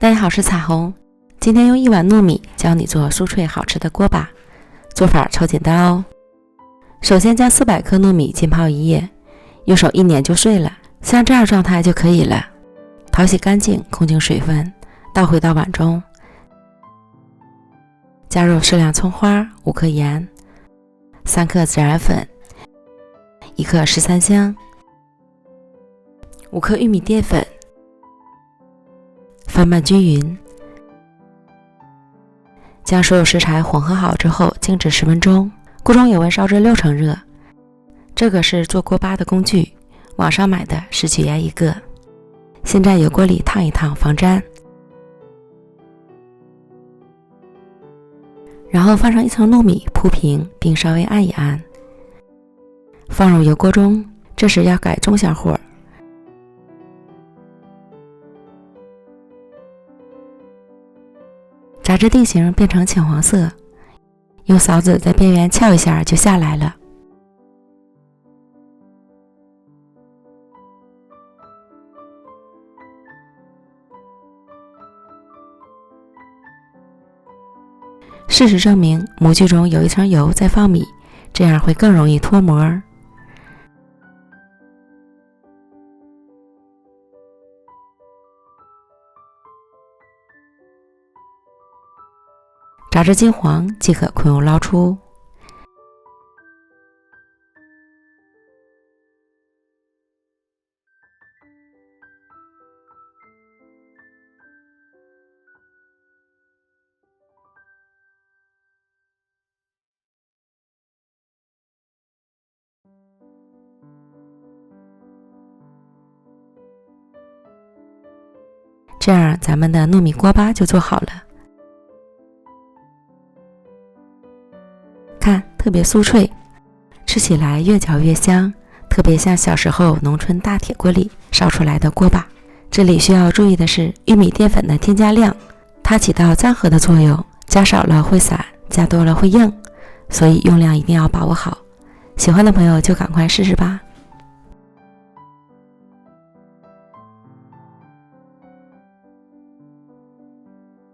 大家好，我是彩虹。今天用1碗糯米教你做酥脆好吃的锅巴，做法超简单哦。首先将400克糯米浸泡1夜，用手一捻就碎了，像这样状态就可以了。淘洗干净，控净水分，倒回到碗中，加入适量葱花、5克盐、3克孜然粉、1克十三香、5克玉米淀粉，翻拌均匀。将所有食材混合好之后静置10分钟，锅中油温烧至60%热。这个是做锅巴的工具，网上买的19元1个。先在油锅里烫一烫防粘，然后放上1层糯米铺平，并稍微按一按，放入油锅中。这时要改中小火，炸至定型变成浅黄色，用勺子在边缘撬一下就下来了。事实证明，模具中有1层油再放米，这样会更容易脱模。炸至金黄即可控油捞出。这样咱们的糯米锅巴就做好了。看，特别酥脆，吃起来越嚼越香，特别像小时候农村大铁锅里烧出来的锅巴。这里需要注意的是玉米淀粉的添加量，它起到粘合的作用，加少了会散，加多了会硬，所以用量一定要把握好。喜欢的朋友就赶快试试吧。